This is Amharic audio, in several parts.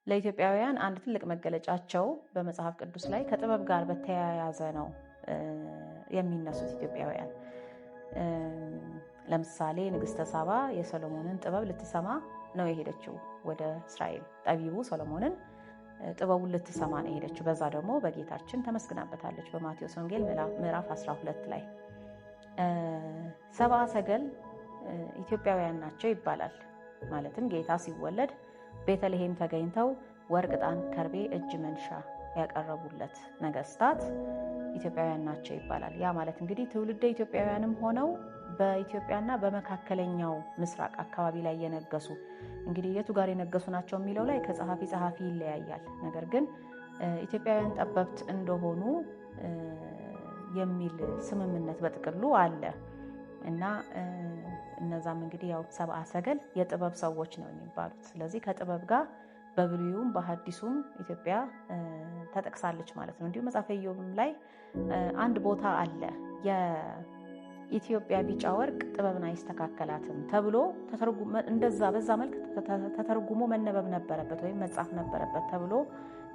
ለኢትዮጵያውያን አንድ ትልቅ መገለጫቸው በመጽሐፍ ቅዱስ ላይ ከጥበብ ጋር በተያያዘ ነው የሚነሱት ኢትዮጵያውያን። ለምሳሌ ንግስተ ሳባ የሰሎሞንን ጥበብ ልትሰማ ነው የሄደችው ወደ እስራኤል። ጠቢቡ ሰሎሞንን ጥበቡን ልትሰማ ነው የሄደችው። በዛ ደግሞ በጌታችን ተመስግናበታለች በማቴዎስ ወንጌል ምዕራፍ 12 ላይ። ሰብአ ሰገል ኢትዮጵያውያን ናቸው ይባላል። ማለትም ጌታ ሲወለድ ቤተልሔም ተገኝተው ወርቅ፣ ዕጣን፣ ከርቤ፣ እጅ መንሻ ያቀረቡለት ነገስታት ኢትዮጵያውያን ናቸው ይባላል። ያ ማለት እንግዲህ ትውልደ ኢትዮጵያውያንም ሆነው በኢትዮጵያና በመካከለኛው ምስራቅ አካባቢ ላይ የነገሱ እንግዲህ የቱ ጋር የነገሱ ናቸው የሚለው ላይ ከጸሐፊ ይለያያል። ነገር ግን ኢትዮጵያውያን ጠበብት እንደሆኑ የሚል ስምምነት በጥቅሉ አለ እና እነዛም እንግዲህ ያው ሰብአ ሰገል የጥበብ ሰዎች ነው የሚባሉት። ስለዚህ ከጥበብ ጋር በብሉይም በሐዲሱም ኢትዮጵያ ተጠቅሳለች ማለት ነው። እንዲሁም መጽሐፈ ኢዮብም ላይ አንድ ቦታ አለ የኢትዮጵያ ቢጫ ወርቅ ጥበብን አይስተካከላትም ተብሎ እንደዛ በዛ መልክ ተተርጉሞ መነበብ ነበረበት ወይም መጻፍ ነበረበት ተብሎ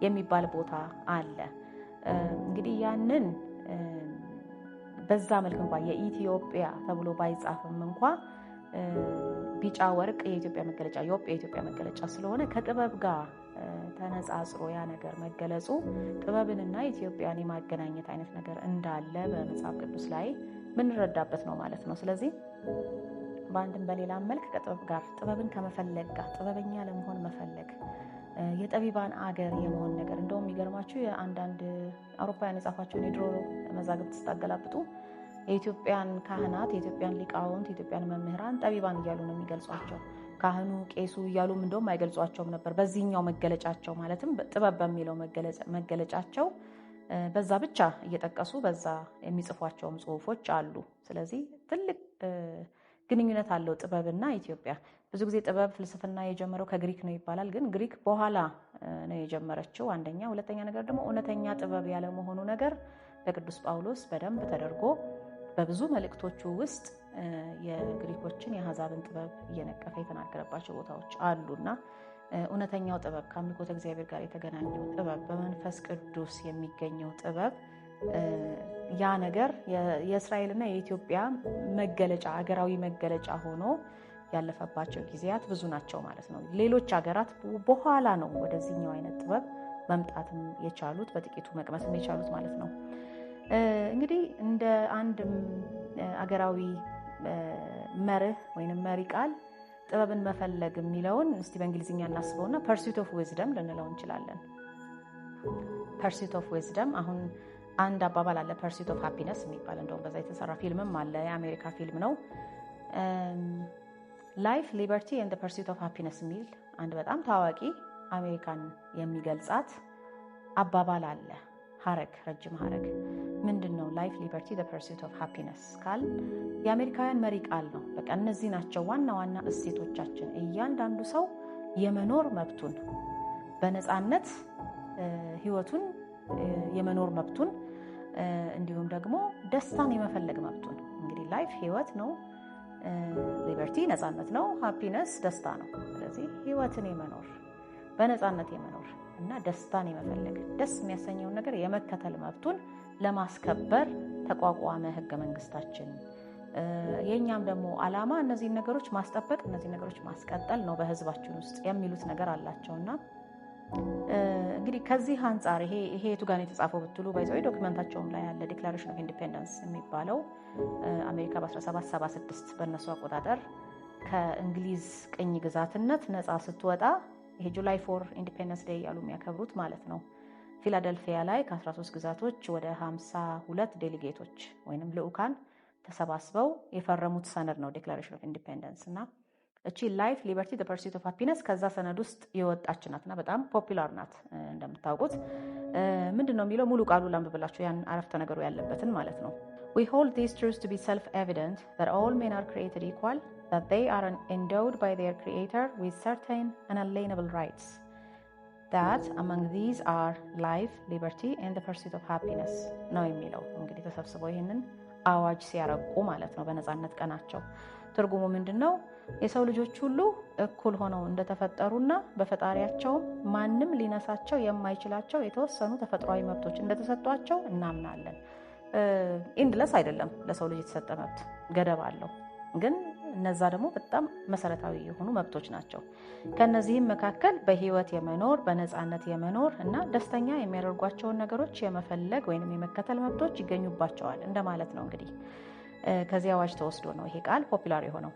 የሚባል ቦታ አለ። እንግዲህ ያንን በዛ መልክ እንኳን የኢትዮጵያ ተብሎ ባይጻፍም እንኳን ቢጫ ወርቅ የኢትዮጵያ መገለጫ የኢትዮጵያ መገለጫ ስለሆነ ከጥበብ ጋር ተነጻጽሮ ያ ነገር መገለጹ ጥበብንና ኢትዮጵያን የማገናኘት አይነት ነገር እንዳለ በመጽሐፍ ቅዱስ ላይ ምንረዳበት ነው ማለት ነው። ስለዚህ በአንድም በሌላም መልክ ከጥበብ ጋር ጥበብን ከመፈለግ ጋር ጥበበኛ ለመሆን መፈለግ የጠቢባን አገር የመሆን ነገር እንደውም የሚገርማችሁ የአንዳንድ አውሮፓውያን የጻፏቸውን የድሮ መዛግብት ስታገላብጡ የኢትዮጵያን ካህናት፣ የኢትዮጵያን ሊቃውንት፣ የኢትዮጵያን መምህራን ጠቢባን እያሉ ነው የሚገልጿቸው። ካህኑ፣ ቄሱ እያሉም እንደውም አይገልጿቸውም ነበር። በዚህኛው መገለጫቸው ማለትም ጥበብ በሚለው መገለጫቸው በዛ ብቻ እየጠቀሱ በዛ የሚጽፏቸውም ጽሁፎች አሉ። ስለዚህ ትልቅ ግንኙነት አለው ጥበብና ኢትዮጵያ። ብዙ ጊዜ ጥበብ ፍልስፍና የጀመረው ከግሪክ ነው ይባላል። ግን ግሪክ በኋላ ነው የጀመረችው አንደኛ። ሁለተኛ ነገር ደግሞ እውነተኛ ጥበብ ያለመሆኑ ነገር በቅዱስ ጳውሎስ በደንብ ተደርጎ በብዙ መልእክቶቹ ውስጥ የግሪኮችን የአሕዛብን ጥበብ እየነቀፈ የተናገረባቸው ቦታዎች አሉና እውነተኛው ጥበብ ከአምልኮተ እግዚአብሔር ጋር የተገናኘው ጥበብ በመንፈስ ቅዱስ የሚገኘው ጥበብ ያ ነገር የእስራኤልና የኢትዮጵያ መገለጫ አገራዊ መገለጫ ሆኖ ያለፈባቸው ጊዜያት ብዙ ናቸው ማለት ነው። ሌሎች ሀገራት በኋላ ነው ወደዚህኛው አይነት ጥበብ መምጣትም የቻሉት በጥቂቱ መቅመስም የቻሉት ማለት ነው። እንግዲህ እንደ አንድ አገራዊ መርህ ወይንም መሪ ቃል ጥበብን መፈለግ የሚለውን እስቲ በእንግሊዝኛ እናስበውና ፐርሱት ኦፍ ዊዝደም ልንለው እንችላለን። ፐርሱት ኦፍ ዊዝደም አሁን አንድ አባባል አለ ፐርሱት ኦፍ ሃፒነስ የሚባል እንደውም በዛ የተሰራ ፊልምም አለ። የአሜሪካ ፊልም ነው። ላይፍ ሊበርቲ ኤንድ ፐርሱት ኦፍ ሃፒነስ የሚል አንድ በጣም ታዋቂ አሜሪካን የሚገልጻት አባባል አለ። ሀረግ ረጅም ሀረግ ምንድን ነው? ላይፍ ሊበርቲ ዘ ፐርሱት ኦፍ ሃፒነስ ካል የአሜሪካውያን መሪ ቃል ነው። በቃ እነዚህ ናቸው ዋና ዋና እሴቶቻችን። እያንዳንዱ ሰው የመኖር መብቱን በነፃነት ህይወቱን የመኖር መብቱን እንዲሁም ደግሞ ደስታን የመፈለግ መብቱን። እንግዲህ ላይፍ ህይወት ነው፣ ሊበርቲ ነፃነት ነው፣ ሃፒነስ ደስታ ነው። ስለዚህ ህይወትን የመኖር በነፃነት የመኖር እና ደስታን የመፈለግ ደስ የሚያሰኘውን ነገር የመከተል መብቱን ለማስከበር ተቋቋመ ህገ መንግስታችን። የእኛም ደግሞ ዓላማ እነዚህን ነገሮች ማስጠበቅ፣ እነዚህን ነገሮች ማስቀጠል ነው በህዝባችን ውስጥ የሚሉት ነገር አላቸውና እንግዲህ ከዚህ አንጻር ይሄ የቱ ጋር የተጻፈው ብትሉ ባይዘው ዶክመንታቸውም ላይ ያለ ዲክላሬሽን ኦፍ ኢንዲፔንደንስ የሚባለው አሜሪካ በ1776 በእነሱ አቆጣጠር ከእንግሊዝ ቅኝ ግዛትነት ነፃ ስትወጣ ይሄ ጁላይ 4 ኢንዲፔንደንስ ዴይ ያሉ የሚያከብሩት ማለት ነው። ፊላደልፊያ ላይ ከ13 ግዛቶች ወደ 52 ዴሊጌቶች ወይንም ልዑካን ተሰባስበው የፈረሙት ሰነድ ነው ዲክላሬሽን ኦፍ ኢንዲፔንደንስ እና እቺ ላይፍ ሊበርቲ ዘ ፐርሱት ኦፍ ሃፒነስ ከዛ ሰነድ ውስጥ የወጣች ናትና በጣም ፖፑላር ናት። እንደምታውቁት ምንድነው የሚለው ሙሉ ቃሉ ላንብብላችሁ ያን አረፍተ ነገሩ ያለበትን ማለት ነው። We hold these truths to be self-evident that all men are created equal, that they are endowed by their creator with certain unalienable rights, that among these are life, liberty and the pursuit of happiness ነው የሚለው። እንግዲህ ተሰብስበው ይሄንን አዋጅ ሲያረቁ ማለት ነው በነፃነት ቀናቸው። ትርጉሙ ምንድነው? የሰው ልጆች ሁሉ እኩል ሆነው እንደተፈጠሩና በፈጣሪያቸው ማንም ሊነሳቸው የማይችላቸው የተወሰኑ ተፈጥሯዊ መብቶች እንደተሰጧቸው እናምናለን። ኢንድለስ አይደለም ለሰው ልጅ የተሰጠ መብት፣ ገደብ አለው። ግን እነዛ ደግሞ በጣም መሰረታዊ የሆኑ መብቶች ናቸው። ከነዚህም መካከል በህይወት የመኖር፣ በነፃነት የመኖር እና ደስተኛ የሚያደርጓቸውን ነገሮች የመፈለግ ወይንም የመከተል መብቶች ይገኙባቸዋል እንደማለት ነው። እንግዲህ ከዚህ አዋጅ ተወስዶ ነው ይሄ ቃል ፖፑላር የሆነው።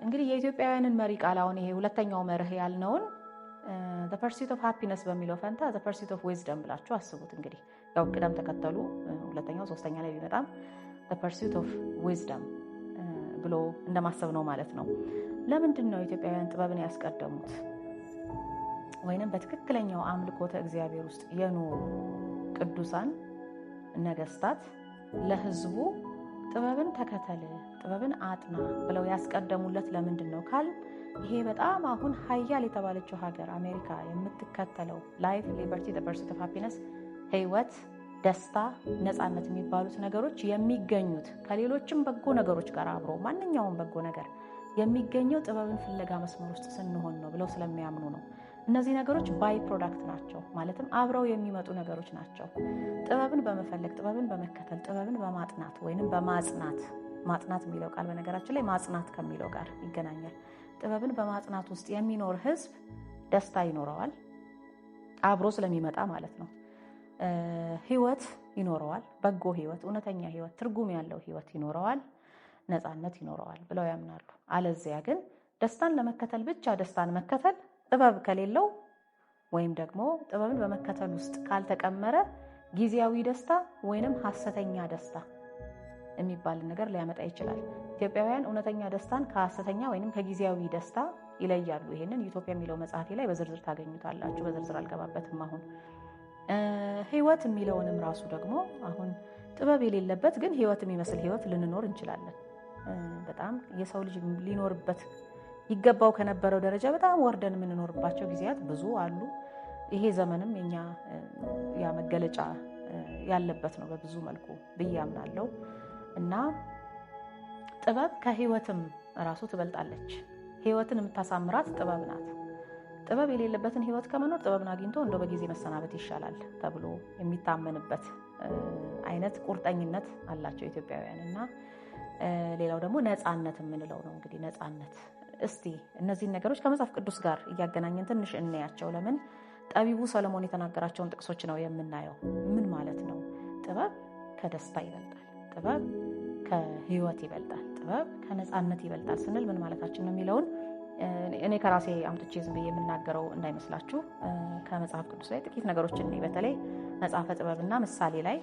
እንግዲህ የኢትዮጵያውያንን መሪ ቃል አሁን ይሄ ሁለተኛው መርህ ያልነውን the pursuit of happiness በሚለው ፈንታ the pursuit of wisdom ብላችሁ አስቡት። እንግዲህ ያው ቅደም ተከተሉ ሁለተኛው ሶስተኛ ላይ ቢመጣም the pursuit of wisdom ብሎ እንደማሰብ ነው ማለት ነው። ለምንድን ነው ኢትዮጵያውያን ጥበብን ያስቀደሙት? ወይንም በትክክለኛው አምልኮተ እግዚአብሔር ውስጥ የኖሩ ቅዱሳን ነገስታት ለህዝቡ ጥበብን ተከተል፣ ጥበብን አጥና ብለው ያስቀደሙለት ለምንድን ነው ካል ይሄ በጣም አሁን ሀያል የተባለችው ሀገር አሜሪካ የምትከተለው ላይፍ፣ ሊበርቲ፣ ዘ ፐርሱት ኦፍ ሃፒነስ፣ ህይወት፣ ደስታ፣ ነፃነት የሚባሉት ነገሮች የሚገኙት ከሌሎችም በጎ ነገሮች ጋር አብሮ ማንኛውም በጎ ነገር የሚገኘው ጥበብን ፍለጋ መስመር ውስጥ ስንሆን ነው ብለው ስለሚያምኑ ነው። እነዚህ ነገሮች ባይ ፕሮዳክት ናቸው፣ ማለትም አብረው የሚመጡ ነገሮች ናቸው። ጥበብን በመፈለግ፣ ጥበብን በመከተል፣ ጥበብን በማጥናት ወይንም በማጽናት፣ ማጥናት የሚለው ቃል በነገራችን ላይ ማጽናት ከሚለው ጋር ይገናኛል። ጥበብን በማጥናት ውስጥ የሚኖር ህዝብ ደስታ ይኖረዋል፣ አብሮ ስለሚመጣ ማለት ነው። ህይወት ይኖረዋል፣ በጎ ህይወት፣ እውነተኛ ህይወት፣ ትርጉም ያለው ህይወት ይኖረዋል፣ ነፃነት ይኖረዋል ብለው ያምናሉ። አለዚያ ግን ደስታን ለመከተል ብቻ ደስታን መከተል ጥበብ ከሌለው ወይም ደግሞ ጥበብን በመከተል ውስጥ ካልተቀመረ ጊዜያዊ ደስታ ወይንም ሐሰተኛ ደስታ የሚባል ነገር ሊያመጣ ይችላል። ኢትዮጵያውያን እውነተኛ ደስታን ከሐሰተኛ ወይንም ከጊዜያዊ ደስታ ይለያሉ። ይሄንን ኢትዮጵያ የሚለው መጽሐፌ ላይ በዝርዝር ታገኙታላችሁ። በዝርዝር አልገባበትም አሁን። ህይወት የሚለውንም ራሱ ደግሞ አሁን ጥበብ የሌለበት ግን ህይወት የሚመስል ህይወት ልንኖር እንችላለን። በጣም የሰው ልጅ ሊኖርበት ይገባው ከነበረው ደረጃ በጣም ወርደን የምንኖርባቸው ጊዜያት ብዙ አሉ። ይሄ ዘመንም የኛ ያ መገለጫ ያለበት ነው በብዙ መልኩ ብዬ አምናለሁ። እና ጥበብ ከህይወትም ራሱ ትበልጣለች። ህይወትን የምታሳምራት ጥበብ ናት። ጥበብ የሌለበትን ህይወት ከመኖር ጥበብን አግኝቶ እንደው በጊዜ መሰናበት ይሻላል ተብሎ የሚታመንበት አይነት ቁርጠኝነት አላቸው ኢትዮጵያውያን። እና ሌላው ደግሞ ነፃነት የምንለው ነው። እንግዲህ ነፃነት እስቲ እነዚህን ነገሮች ከመጽሐፍ ቅዱስ ጋር እያገናኘን ትንሽ እንያቸው። ለምን ጠቢቡ ሰለሞን የተናገራቸውን ጥቅሶች ነው የምናየው። ምን ማለት ነው? ጥበብ ከደስታ ይበልጣል፣ ጥበብ ከህይወት ይበልጣል፣ ጥበብ ከነፃነት ይበልጣል ስንል ምን ማለታችን ነው የሚለውን እኔ ከራሴ አምጥቼ ዝም ብዬ የምናገረው እንዳይመስላችሁ ከመጽሐፍ ቅዱስ ላይ ጥቂት ነገሮችን እኔ በተለይ መጽሐፈ ጥበብና ምሳሌ ላይ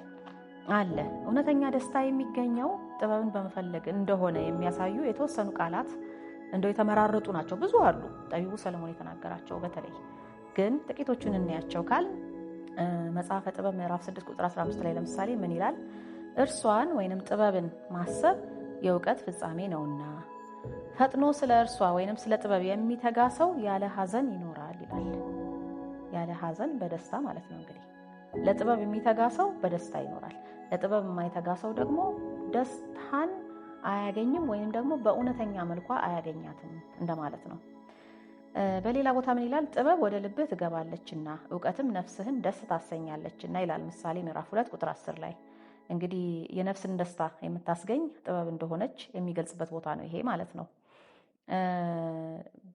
አለ። እውነተኛ ደስታ የሚገኘው ጥበብን በመፈለግ እንደሆነ የሚያሳዩ የተወሰኑ ቃላት እንደው የተመራረጡ ናቸው። ብዙ አሉ ጠቢቡ ሰለሞን የተናገራቸው። በተለይ ግን ጥቂቶቹን እናያቸው ካል መጽሐፈ ጥበብ ምዕራፍ 6 ቁጥር 15 ላይ ለምሳሌ ምን ይላል? እርሷን ወይንም ጥበብን ማሰብ የእውቀት ፍጻሜ ነውና ፈጥኖ ስለ እርሷ ወይንም ስለ ጥበብ የሚተጋ ሰው ያለ ሐዘን ይኖራል ይላል። ያለ ሐዘን በደስታ ማለት ነው። እንግዲህ ለጥበብ የሚተጋ ሰው በደስታ ይኖራል። ለጥበብ የማይተጋ ሰው ደግሞ ደስታን አያገኝም ወይንም ደግሞ በእውነተኛ መልኳ አያገኛትም እንደማለት ነው። በሌላ ቦታ ምን ይላል? ጥበብ ወደ ልብህ ትገባለችና እውቀትም ነፍስህን ደስ ታሰኛለችና ይላል ምሳሌ ምዕራፍ 2 ቁጥር 10 ላይ። እንግዲህ የነፍስን ደስታ የምታስገኝ ጥበብ እንደሆነች የሚገልጽበት ቦታ ነው ይሄ ማለት ነው።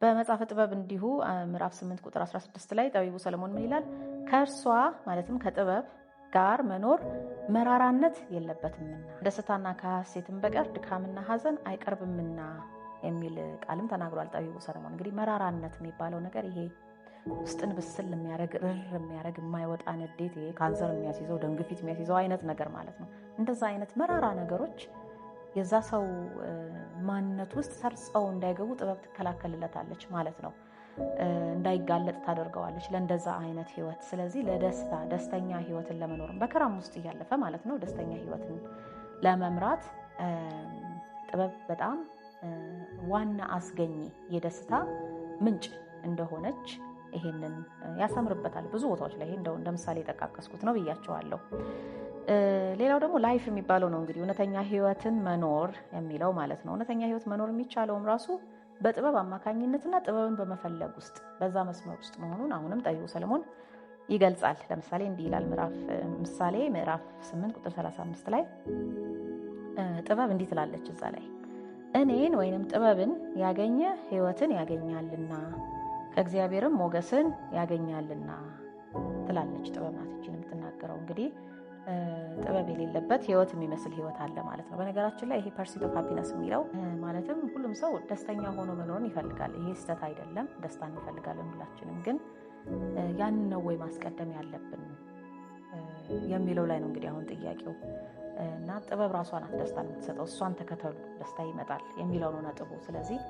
በመጽሐፈ ጥበብ እንዲሁ ምዕራፍ 8 ቁጥር 16 ላይ ጠቢቡ ሰለሞን ምን ይላል? ከእርሷ ማለትም ከጥበብ ጋር መኖር መራራነት የለበትምና ደስታና ከሐሴትም በቀር ድካምና ሐዘን አይቀርብምና የሚል ቃልም ተናግሯል ጠቢቡ ሰለሞን። እንግዲህ መራራነት የሚባለው ነገር ይሄ ውስጥን ብስል የሚያደርግ ርር የሚያደርግ የማይወጣ ንዴት፣ ይሄ ካንሰር የሚያስይዘው ደም ግፊት የሚያስይዘው አይነት ነገር ማለት ነው። እንደዛ አይነት መራራ ነገሮች የዛ ሰው ማንነት ውስጥ ሰርጸው እንዳይገቡ ጥበብ ትከላከልለታለች ማለት ነው። እንዳይጋለጥ ታደርገዋለች ለእንደዛ አይነት ህይወት። ስለዚህ ለደስታ ደስተኛ ህይወትን ለመኖር በከራም ውስጥ እያለፈ ማለት ነው ደስተኛ ህይወትን ለመምራት ጥበብ በጣም ዋና አስገኚ የደስታ ምንጭ እንደሆነች ይሄንን ያሰምርበታል ብዙ ቦታዎች ላይ። እንደው እንደ ምሳሌ የጠቃቀስኩት ነው ብያቸዋለሁ። ሌላው ደግሞ ላይፍ የሚባለው ነው እንግዲህ እውነተኛ ህይወትን መኖር የሚለው ማለት ነው። እውነተኛ ህይወት መኖር የሚቻለውም ራሱ በጥበብ አማካኝነትና ጥበብን በመፈለግ ውስጥ በዛ መስመር ውስጥ መሆኑን አሁንም ጠቢቡ ሰለሞን ይገልጻል። ለምሳሌ እንዲህ ይላል ምሳሌ ምዕራፍ 8 ቁጥር 35 ላይ ጥበብ እንዲህ ትላለች እዛ ላይ እኔን ወይንም ጥበብን ያገኘ ህይወትን ያገኛልና ከእግዚአብሔርም ሞገስን ያገኛልና ትላለች። ጥበብ ናት ይህችን የምትናገረው። እንግዲህ ጥበብ የሌለበት ህይወት የሚመስል ህይወት አለ ማለት ነው። በነገራችን ላይ ይሄ ፐርሲት ኦፍ ሃፒነስ የሚለው ማለትም ሁሉም ሰው ደስተኛ ሆኖ መኖርን ይፈልጋል። ይሄ ስህተት አይደለም፣ ደስታን እንፈልጋለን ሁላችንም። ግን ያንን ነው ወይ ማስቀደም ያለብን የሚለው ላይ ነው እንግዲህ አሁን ጥያቄው። እና ጥበብ ራሷ ናት ደስታን የምትሰጠው። እሷን ተከተሉ ደስታ ይመጣል የሚለው ነው ነጥቡ። ስለዚህ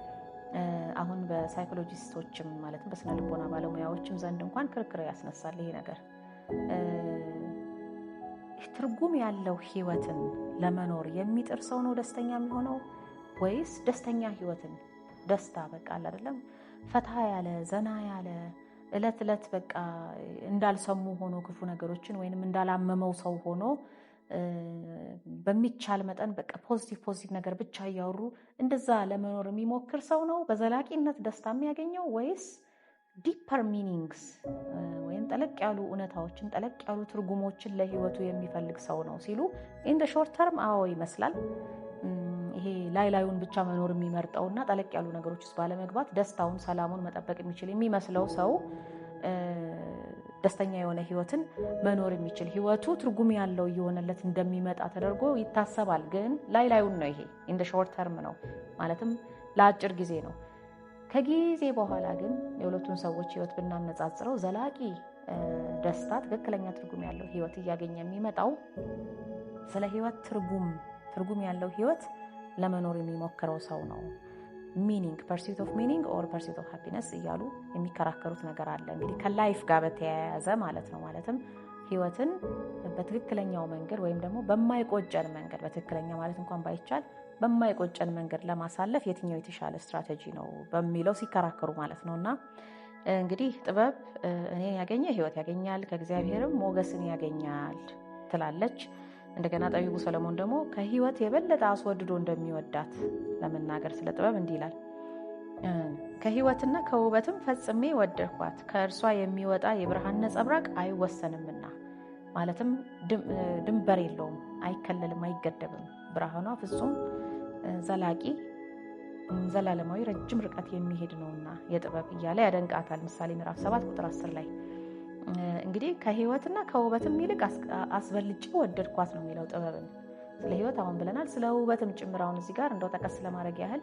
አሁን በሳይኮሎጂስቶችም ማለትም በስነ ልቦና ባለሙያዎችም ዘንድ እንኳን ክርክር ያስነሳል ይሄ ነገር። ትርጉም ያለው ህይወትን ለመኖር የሚጥር ሰው ነው ደስተኛ የሚሆነው ወይስ ደስተኛ ህይወትን ደስታ በቃ አለ አይደለም ፈታ ያለ ዘና ያለ እለት እለት በቃ እንዳልሰሙ ሆኖ ክፉ ነገሮችን ወይንም እንዳላመመው ሰው ሆኖ በሚቻል መጠን በቃ ፖዚቲቭ ነገር ብቻ እያወሩ እንደዛ ለመኖር የሚሞክር ሰው ነው በዘላቂነት ደስታ የሚያገኘው ወይስ ዲፐር ሚኒንግስ ወይም ጠለቅ ያሉ እውነታዎችን ጠለቅ ያሉ ትርጉሞችን ለህይወቱ የሚፈልግ ሰው ነው ሲሉ ኢን ዘ ሾርት ተርም አዎ ይመስላል። ይሄ ላዩን ብቻ መኖር የሚመርጠውና ጠለቅ ያሉ ነገሮች ውስጥ ባለመግባት ደስታውን ሰላሙን መጠበቅ የሚችል የሚመስለው ሰው ደስተኛ የሆነ ህይወትን መኖር የሚችል ህይወቱ ትርጉም ያለው እየሆነለት እንደሚመጣ ተደርጎ ይታሰባል። ግን ላዩን ነው። ይሄ ኢን ዘ ሾርት ተርም ነው ማለትም ለአጭር ጊዜ ነው። ከጊዜ በኋላ ግን የሁለቱን ሰዎች ህይወት ብናነጻጽረው ዘላቂ ደስታ ትክክለኛ ትርጉም ያለው ህይወት እያገኘ የሚመጣው ስለ ህይወት ትርጉም ያለው ህይወት ለመኖር የሚሞክረው ሰው ነው። ሚኒንግ ፐርሱት ኦፍ ሚኒንግ ኦር ፐርሱት ኦፍ ሃፒነስ እያሉ የሚከራከሩት ነገር አለ እንግዲህ ከላይፍ ጋር በተያያዘ ማለት ነው። ማለትም ህይወትን በትክክለኛው መንገድ ወይም ደግሞ በማይቆጨን መንገድ በትክክለኛ ማለት እንኳን ባይቻል በማይቆጨን መንገድ ለማሳለፍ የትኛው የተሻለ ስትራቴጂ ነው በሚለው ሲከራከሩ ማለት ነውና እንግዲህ ጥበብ እኔን ያገኘ ህይወት ያገኛል ከእግዚአብሔርም ሞገስን ያገኛል ትላለች። እንደገና ጠቢቡ ሰለሞን ደግሞ ከህይወት የበለጠ አስወድዶ እንደሚወዳት ለመናገር ስለ ጥበብ እንዲህ ይላል ከህይወትና ከውበትም ፈጽሜ ወደድኳት ከእርሷ የሚወጣ የብርሃን ነጸብራቅ አይወሰንምና ማለትም ድንበር የለውም አይከለልም አይገደብም ብርሃኗ ፍጹም ዘላቂ ዘላለማዊ ረጅም ርቀት የሚሄድ ነውና የጥበብ እያለ ያደንቃታል። ምሳሌ ምዕራፍ 7 ቁጥር 10 ላይ እንግዲህ ከህይወትና ከውበትም ይልቅ አስበልጬ ወደድኳት ነው የሚለው ጥበብን። ስለ ህይወት አሁን ብለናል፣ ስለ ውበትም ጭምራውን እዚህ ጋር እንደው ጠቀስ ለማድረግ ያህል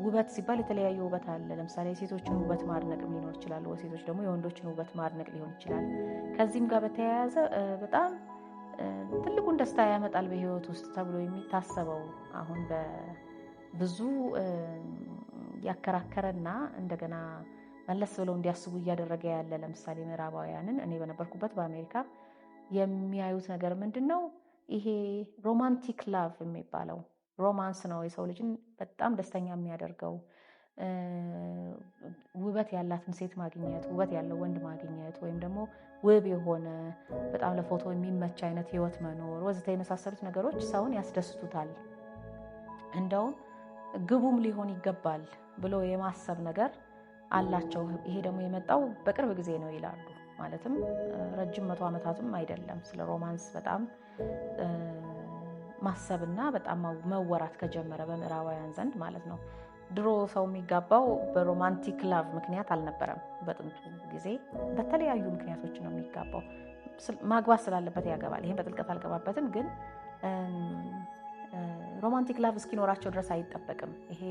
ውበት ሲባል የተለያየ ውበት አለ። ለምሳሌ የሴቶችን ውበት ማድነቅ ሊኖር ይችላል፣ ሴቶች ደግሞ የወንዶችን ውበት ማድነቅ ሊሆን ይችላል። ከዚህም ጋር በተያያዘ በጣም ትልቁን ደስታ ያመጣል በህይወት ውስጥ ተብሎ የሚታሰበው አሁን በብዙ ያከራከረና እንደገና መለስ ብለው እንዲያስቡ እያደረገ ያለ ለምሳሌ ምዕራባውያንን እኔ በነበርኩበት በአሜሪካ የሚያዩት ነገር ምንድነው? ይሄ ሮማንቲክ ላቭ የሚባለው ሮማንስ ነው የሰው ልጅን በጣም ደስተኛ የሚያደርገው። ውበት ያላትን ሴት ማግኘት፣ ውበት ያለው ወንድ ማግኘት ወይም ደግሞ ውብ የሆነ በጣም ለፎቶ የሚመች አይነት ህይወት መኖር ወዘተ የመሳሰሉት ነገሮች ሰውን ያስደስቱታል። እንደውም ግቡም ሊሆን ይገባል ብሎ የማሰብ ነገር አላቸው። ይሄ ደግሞ የመጣው በቅርብ ጊዜ ነው ይላሉ። ማለትም ረጅም 100 ዓመታትም አይደለም። ስለ ሮማንስ በጣም ማሰብና በጣም መወራት ከጀመረ በምዕራባውያን ዘንድ ማለት ነው። ድሮ ሰው የሚጋባው በሮማንቲክ ላቭ ምክንያት አልነበረም። በጥንቱ ጊዜ በተለያዩ ምክንያቶች ነው የሚጋባው። ማግባት ስላለበት ያገባል። ይሄን በጥልቀት አልገባበትም፣ ግን ሮማንቲክ ላቭ እስኪኖራቸው ድረስ አይጠበቅም። ይሄ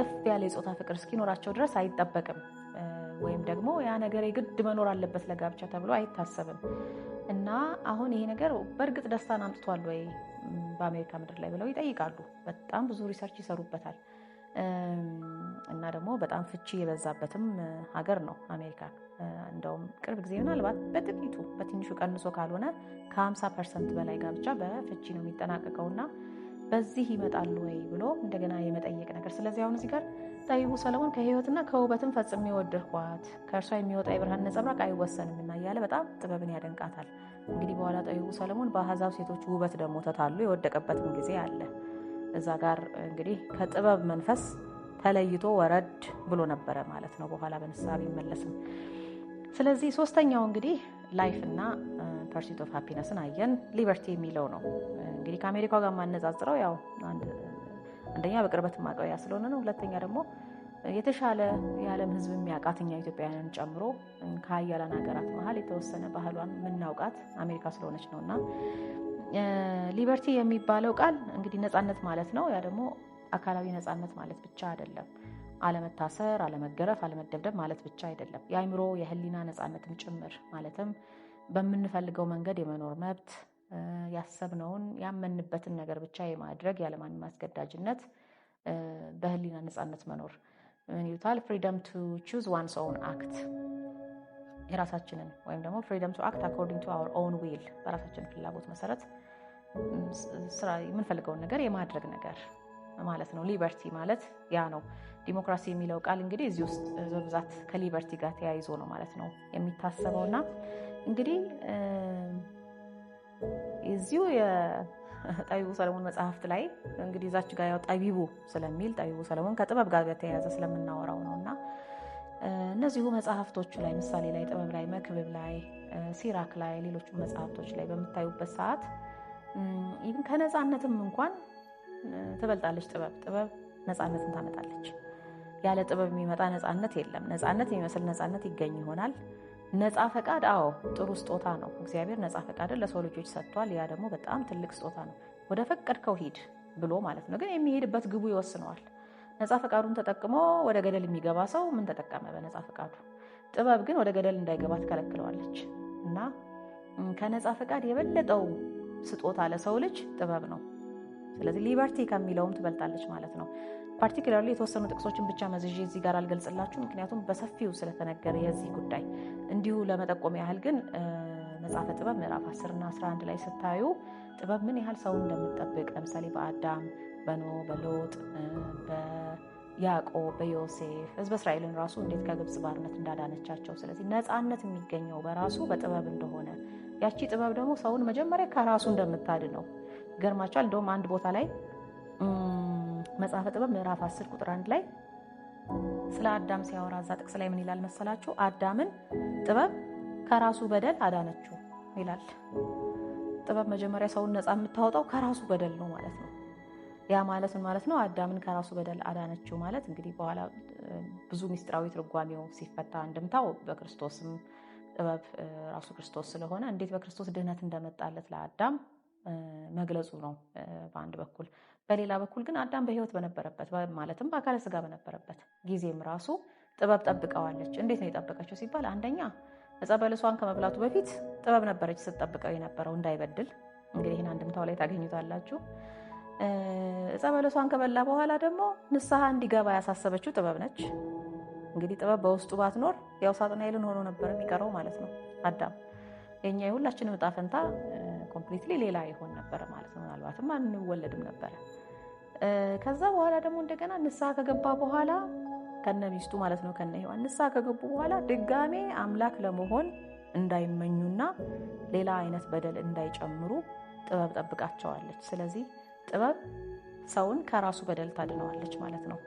እፍ ያለ የጾታ ፍቅር እስኪኖራቸው ድረስ አይጠበቅም። ወይም ደግሞ ያ ነገር የግድ መኖር አለበት ለጋብቻ ተብሎ አይታሰብም። እና አሁን ይሄ ነገር በእርግጥ ደስታን አምጥቷል ወይ በአሜሪካ ምድር ላይ ብለው ይጠይቃሉ። በጣም ብዙ ሪሰርች ይሰሩበታል። እና ደግሞ በጣም ፍቺ የበዛበትም ሀገር ነው አሜሪካ። እንደውም ቅርብ ጊዜ ምናልባት በጥቂቱ በትንሹ ቀንሶ ካልሆነ ከ50% በላይ ጋብቻ በፍቺ ነው የሚጠናቀቀውና በዚህ ይመጣሉ ወይ ብሎ እንደገና የመጠየቅ ነገር። ስለዚህ አሁን እዚህ ጋር ጠቢቡ ሰለሞን ከህይወትና ከውበትም ፈጽሜ ወደድኳት፣ ከእርሷ የሚወጣ የብርሃን ነጸብራቅ አይወሰንምና እያለ በጣም ጥበብን ያደንቃታል። እንግዲህ በኋላ ጠቢቡ ሰለሞን በአሕዛብ ሴቶች ውበት ደግሞ ተታሎ የወደቀበትም ጊዜ አለ። እዛ ጋር እንግዲህ ከጥበብ መንፈስ ተለይቶ ወረድ ብሎ ነበረ ማለት ነው። በኋላ በንስሐ ቢመለስም። ስለዚህ ሶስተኛው እንግዲህ ላይፍ እና ፐርሱት ኦፍ ሃፒነስን አየን። ሊበርቲ የሚለው ነው እንግዲህ ከአሜሪካው ጋር ማነጻጽረው ያው አንደኛ በቅርበት ማቀያ ስለሆነ ነው። ሁለተኛ ደግሞ የተሻለ የዓለም ህዝብ የሚያውቃት እኛ ኢትዮጵያውያንን ጨምሮ ከሀያላን ሀገራት መሀል የተወሰነ ባህሏን የምናውቃት አሜሪካ ስለሆነች ነውና ሊበርቲ የሚባለው ቃል እንግዲህ ነፃነት ማለት ነው። ያ ደግሞ አካላዊ ነፃነት ማለት ብቻ አይደለም። አለመታሰር፣ አለመገረፍ፣ አለመደብደብ ማለት ብቻ አይደለም። የአእምሮ የህሊና ነፃነትም ጭምር ማለትም በምንፈልገው መንገድ የመኖር መብት፣ ያሰብነውን ያመንበትን ነገር ብቻ የማድረግ ያለማንም አስገዳጅነት፣ በህሊና ነፃነት መኖር ምን ይሉታል? ፍሪደም ቱ ቹዝ ዋንስ ኦውን አክት፣ የራሳችንን ወይም ደግሞ ፍሪደም ቱ አክት አኮርዲንግ ቱ አወር ኦውን ዊል፣ በራሳችን ፍላጎት መሰረት ስራ የምንፈልገውን ነገር የማድረግ ነገር ማለት ነው። ሊበርቲ ማለት ያ ነው። ዲሞክራሲ የሚለው ቃል እንግዲህ እዚህ ውስጥ በብዛት ከሊበርቲ ጋር ተያይዞ ነው ማለት ነው የሚታሰበውና እንግዲህ እዚሁ የጠቢቡ ሰለሞን መጽሐፍት ላይ እንግዲህ እዛች ጋር ያው ጠቢቡ ስለሚል ጠቢቡ ሰለሞን ከጥበብ ጋር በተያያዘ ስለምናወራው ነውና እነዚሁ መጽሐፍቶቹ ላይ ምሳሌ ላይ፣ ጥበብ ላይ፣ መክብብ ላይ፣ ሲራክ ላይ፣ ሌሎቹ መጽሐፍቶች ላይ በምታዩበት ሰዓት ይህን ከነፃነትም እንኳን ትበልጣለች። ጥበብ ነፃነትን ታመጣለች። ያለ ጥበብ የሚመጣ ነፃነት የለም። ነፃነት የሚመስል ነፃነት ይገኝ ይሆናል። ነፃ ፈቃድ አዎ ጥሩ ስጦታ ነው። እግዚአብሔር ነፃ ፈቃድን ለሰው ልጆች ሰጥቷል። ያ ደግሞ በጣም ትልቅ ስጦታ ነው። ወደ ፈቀድከው ሂድ ብሎ ማለት ነው። ግን የሚሄድበት ግቡ ይወስነዋል። ነፃ ፈቃዱን ተጠቅሞ ወደ ገደል የሚገባ ሰው ምን ተጠቀመ በነፃ ፈቃዱ? ጥበብ ግን ወደ ገደል እንዳይገባ ትከለክለዋለች እና ከነፃ ፈቃድ የበለጠው ስጦታ ለሰው ልጅ ጥበብ ነው። ስለዚህ ሊበርቲ ከሚለውም ትበልጣለች ማለት ነው። ፓርቲኩላርሊ የተወሰኑ ጥቅሶችን ብቻ መዝዤ እዚህ ጋር አልገልጽላችሁ፣ ምክንያቱም በሰፊው ስለተነገረ የዚህ ጉዳይ። እንዲሁ ለመጠቆም ያህል ግን መጽሐፈ ጥበብ ምዕራፍ 10 እና 11 ላይ ስታዩ ጥበብ ምን ያህል ሰውን እንደምትጠብቅ ለምሳሌ በአዳም፣ በኖህ፣ በሎጥ፣ በያዕቆብ፣ በዮሴፍ ህዝበ እስራኤልን ራሱ እንዴት ከግብፅ ባርነት እንዳዳነቻቸው። ስለዚህ ነፃነት የሚገኘው በራሱ በጥበብ እንደሆነ ያቺ ጥበብ ደግሞ ሰውን መጀመሪያ ከራሱ እንደምታድነው ገርማቸዋል። እንደውም አንድ ቦታ ላይ መጽሐፈ ጥበብ ምዕራፍ 10 ቁጥር 1 ላይ ስለ አዳም ሲያወራ እዛ ጥቅስ ላይ ምን ይላል መሰላችሁ? አዳምን ጥበብ ከራሱ በደል አዳነችው ይላል። ጥበብ መጀመሪያ ሰውን ነፃ የምታወጣው ከራሱ በደል ነው ማለት ነው። ያ ማለት ምን ማለት ነው? አዳምን ከራሱ በደል አዳነችው ማለት እንግዲህ በኋላ ብዙ ምስጢራዊ ትርጓሜው ሲፈታ እንድምታው በክርስቶስም ጥበብ ራሱ ክርስቶስ ስለሆነ እንዴት በክርስቶስ ድህነት እንደመጣለት ለአዳም መግለጹ ነው በአንድ በኩል። በሌላ በኩል ግን አዳም በህይወት በነበረበት ማለትም በአካለ ስጋ በነበረበት ጊዜም ራሱ ጥበብ ጠብቀዋለች። እንዴት ነው የጠበቀችው ሲባል አንደኛ ዕፀ በለሷን ከመብላቱ በፊት ጥበብ ነበረች ስትጠብቀው የነበረው እንዳይበድል። እንግዲህ ይህን አንድምታው ላይ ታገኙታላችሁ። ዕፀ በለሷን ከበላ በኋላ ደግሞ ንስሐ እንዲገባ ያሳሰበችው ጥበብ ነች። እንግዲህ ጥበብ በውስጡ ባትኖር ያው ሳጥናኤልን ሆኖ ነበር የሚቀረው ማለት ነው አዳም። የኛ የሁላችንም ዕጣ ፈንታ ኮምፕሊትሊ ሌላ ይሆን ነበር ማለት ነው። ምናልባትም አንወለድም ነበር። ከዛ በኋላ ደግሞ እንደገና ንስሐ ከገባ በኋላ ከነ ሚስቱ ማለት ነው ከነ ሔዋን ንስሐ ከገቡ በኋላ ድጋሜ አምላክ ለመሆን እንዳይመኙና ሌላ አይነት በደል እንዳይጨምሩ ጥበብ ጠብቃቸዋለች። ስለዚህ ጥበብ ሰውን ከራሱ በደል ታድነዋለች ማለት ነው።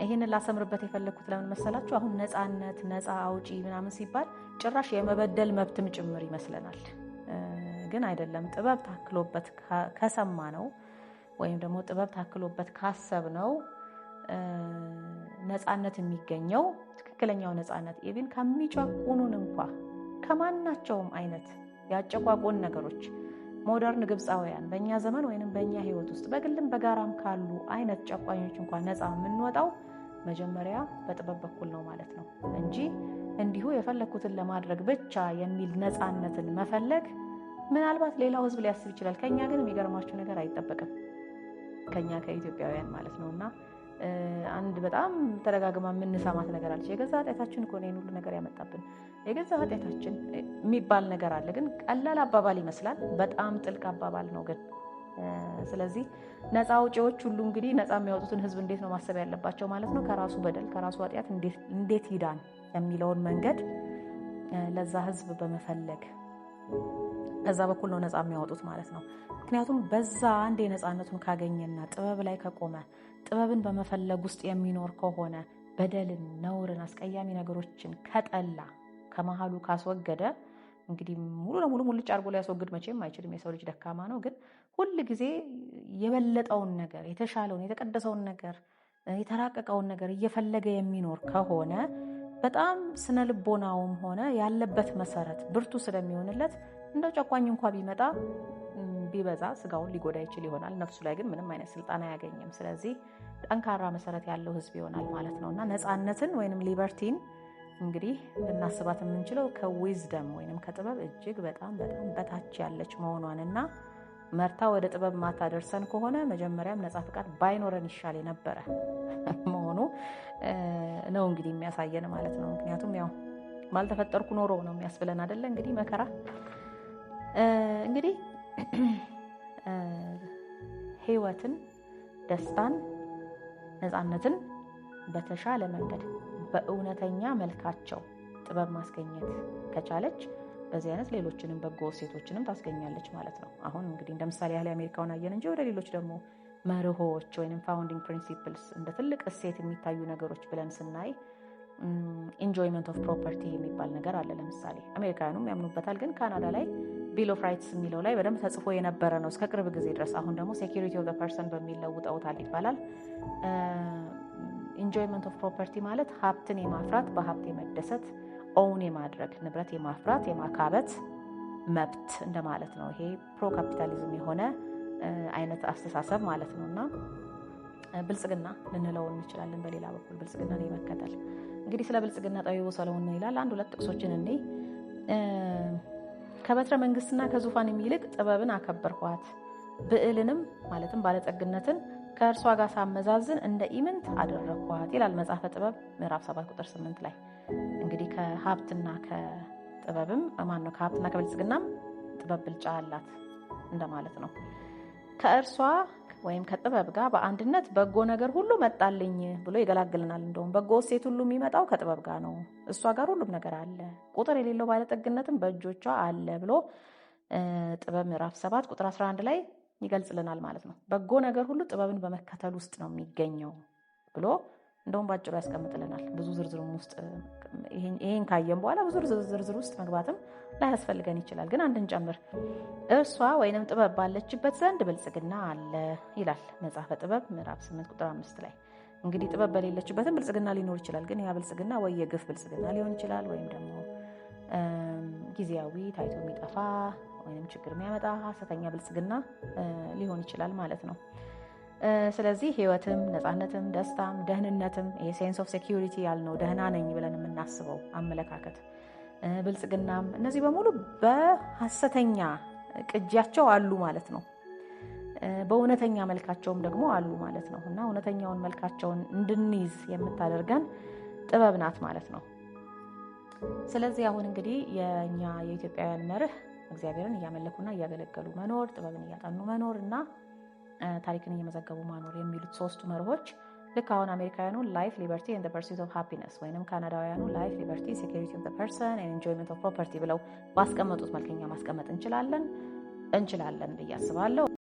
ይህንን ላሰምርበት የፈለግኩት ለምን መሰላችሁ? አሁን ነፃነት፣ ነፃ አውጪ ምናምን ሲባል ጭራሽ የመበደል መብትም ጭምር ይመስለናል። ግን አይደለም። ጥበብ ታክሎበት ከሰማ ነው ወይም ደግሞ ጥበብ ታክሎበት ካሰብ ነው ነፃነት የሚገኘው። ትክክለኛው ነፃነት ኢቭን ከሚጨቁኑን እንኳ ከማናቸውም አይነት ያጨቋቆን ነገሮች ሞደርን ግብፃውያን በእኛ ዘመን ወይንም በእኛ ህይወት ውስጥ በግልም በጋራም ካሉ አይነት ጨቋኞች እንኳን ነፃ የምንወጣው መጀመሪያ በጥበብ በኩል ነው ማለት ነው እንጂ እንዲሁ የፈለኩትን ለማድረግ ብቻ የሚል ነፃነትን መፈለግ ምናልባት ሌላው ህዝብ ሊያስብ ይችላል። ከኛ ግን የሚገርማችሁ ነገር አይጠበቅም ከኛ ከኢትዮጵያውያን ማለት ነውና አንድ በጣም ተደጋግማ የምንሰማት ነገር አለች። የገዛ ኃጢአታችን እኮ ነው ይሄን ሁሉ ነገር ያመጣብን፣ የገዛ ኃጢአታችን የሚባል ነገር አለ። ግን ቀላል አባባል ይመስላል፣ በጣም ጥልቅ አባባል ነው። ግን ስለዚህ ነፃ አውጪዎች ሁሉ እንግዲህ ነፃ የሚያወጡትን ህዝብ እንዴት ነው ማሰብ ያለባቸው ማለት ነው? ከራሱ በደል ከራሱ ኃጢአት እንዴት ይዳን የሚለውን መንገድ ለዛ ህዝብ በመፈለግ በዛ በኩል ነው ነፃ የሚያወጡት ማለት ነው። ምክንያቱም በዛ አንድ የነፃነቱን ካገኘና ጥበብ ላይ ከቆመ ጥበብን በመፈለግ ውስጥ የሚኖር ከሆነ በደልን፣ ነውርን፣ አስቀያሚ ነገሮችን ከጠላ ከመሀሉ ካስወገደ እንግዲህ ሙሉ ለሙሉ ሙልጭ አድርጎ ሊያስወግድ መቼም አይችልም። የሰው ልጅ ደካማ ነው። ግን ሁል ጊዜ የበለጠውን ነገር፣ የተሻለውን፣ የተቀደሰውን ነገር፣ የተራቀቀውን ነገር እየፈለገ የሚኖር ከሆነ በጣም ስነ ልቦናውም ሆነ ያለበት መሰረት ብርቱ ስለሚሆንለት እንደው ጨቋኝ እንኳ ቢመጣ ቢበዛ ስጋውን ሊጎዳ ይችል ይሆናል። ነፍሱ ላይ ግን ምንም አይነት ስልጣን አያገኝም። ስለዚህ ጠንካራ መሰረት ያለው ህዝብ ይሆናል ማለት ነው እና ነፃነትን ወይንም ሊበርቲን እንግዲህ ልናስባት የምንችለው ከዊዝደም ወይንም ከጥበብ እጅግ በጣም በጣም በታች ያለች መሆኗንና መርታ ወደ ጥበብ ማታደርሰን ከሆነ መጀመሪያም ነፃ ፍቃድ ባይኖረን ይሻል የነበረ መሆኑ ነው እንግዲህ የሚያሳየን ማለት ነው። ምክንያቱም ያው ባልተፈጠርኩ ኖሮ ነው የሚያስብለን አይደለ? እንግዲህ መከራ እንግዲህ ህይወትን፣ ደስታን፣ ነፃነትን በተሻለ መንገድ በእውነተኛ መልካቸው ጥበብ ማስገኘት ከቻለች በዚህ አይነት ሌሎችንም በጎ እሴቶችንም ታስገኛለች ማለት ነው። አሁን እንግዲህ እንደ ምሳሌ ያህል አሜሪካውን አየን እንጂ ወደ ሌሎች ደግሞ መርሆች ወይም ፋውንዲንግ ፕሪንሲፕልስ እንደ ትልቅ እሴት የሚታዩ ነገሮች ብለን ስናይ ኢንጆይመንት ኦፍ ፕሮፐርቲ የሚባል ነገር አለ። ለምሳሌ አሜሪካውያኑም ያምኑበታል፣ ግን ካናዳ ላይ ቢል ኦፍ ራይትስ የሚለው ላይ በደንብ ተጽፎ የነበረ ነው እስከ ቅርብ ጊዜ ድረስ። አሁን ደግሞ ሴኪሪቲ ኦፍ ዘ ፐርሰን በሚል ለውጠውታል ይባላል። ኢንጆይመንት ኦፍ ፕሮፐርቲ ማለት ሀብትን የማፍራት በሀብት የመደሰት ኦውን የማድረግ ንብረት የማፍራት የማካበት መብት እንደማለት ነው። ይሄ ፕሮ ካፒታሊዝም የሆነ አይነት አስተሳሰብ ማለት ነው እና ብልጽግና ልንለው እንችላለን። በሌላ በኩል ብልጽግናን የመከተል እንግዲህ ስለ ብልጽግና ጠቢቡ ሰለሞን ምን ይላል? አንድ ሁለት ጥቅሶችን እንይ። ከበትረ መንግስትና ከዙፋን የሚልቅ ጥበብን አከበርኳት፣ ብዕልንም ማለትም ባለጸግነትን ከእርሷ ጋር ሳመዛዝን እንደ ኢምንት አደረኳት ይላል መጽሐፈ ጥበብ ምዕራፍ 7 ቁጥር 8 ላይ። እንግዲህ ከሀብትና ከጥበብም ማነው ከሀብትና ከብልጽግናም ጥበብ ብልጫ አላት እንደማለት ነው። ከእርሷ ወይም ከጥበብ ጋር በአንድነት በጎ ነገር ሁሉ መጣልኝ ብሎ ይገላግልናል። እንደውም በጎ እሴት ሁሉ የሚመጣው ከጥበብ ጋር ነው። እሷ ጋር ሁሉም ነገር አለ፣ ቁጥር የሌለው ባለጠግነትም በእጆቿ አለ ብሎ ጥበብ ምዕራፍ 7 ቁጥር 11 ላይ ይገልጽልናል ማለት ነው። በጎ ነገር ሁሉ ጥበብን በመከተል ውስጥ ነው የሚገኘው ብሎ እንደውም ባጭሩ ያስቀምጥልናል። ብዙ ዝርዝር ውስጥ ይሄን ካየን በኋላ ብዙ ዝርዝር ውስጥ መግባትም ላያስፈልገን ይችላል። ግን አንድን ጨምር፣ እርሷ ወይንም ጥበብ ባለችበት ዘንድ ብልጽግና አለ ይላል መጽሐፈ ጥበብ ምዕራፍ 8 ቁጥር 5 ላይ። እንግዲህ ጥበብ በሌለችበትም ብልጽግና ሊኖር ይችላል። ግን ያ ብልጽግና ወይ የግፍ ብልጽግና ሊሆን ይችላል፣ ወይም ደግሞ ጊዜያዊ ታይቶ የሚጠፋ ወይም ችግር የሚያመጣ ሐሰተኛ ብልጽግና ሊሆን ይችላል ማለት ነው። ስለዚህ ህይወትም፣ ነፃነትም፣ ደስታም፣ ደህንነትም ይሄ ሴንስ ኦፍ ሴኪዩሪቲ ያልነው ደህና ነኝ ብለን የምናስበው አመለካከት፣ ብልጽግናም እነዚህ በሙሉ በሐሰተኛ ቅጂያቸው አሉ ማለት ነው። በእውነተኛ መልካቸውም ደግሞ አሉ ማለት ነው እና እውነተኛውን መልካቸውን እንድንይዝ የምታደርገን ጥበብ ናት ማለት ነው። ስለዚህ አሁን እንግዲህ የእኛ የኢትዮጵያውያን መርህ እግዚአብሔርን እያመለኩና እያገለገሉ መኖር፣ ጥበብን እያጠኑ መኖር እና ታሪክን እየመዘገቡ መኖር የሚሉት ሶስቱ መርሆች ልክ አሁን አሜሪካውያኑ ላይፍ ሊበርቲ ኤንድ ዘ ፐርሱት ኦፍ ሃፒነስ ወይንም ካናዳውያኑ ላይፍ ሊበርቲ ሴኩሪቲ ኦፍ ዘ ፐርሰን ኤንድ ኢንጆይመንት ኦፍ ፕሮፐርቲ ብለው ባስቀመጡት መልከኛ ማስቀመጥ እንችላለን ብዬ አስባለሁ።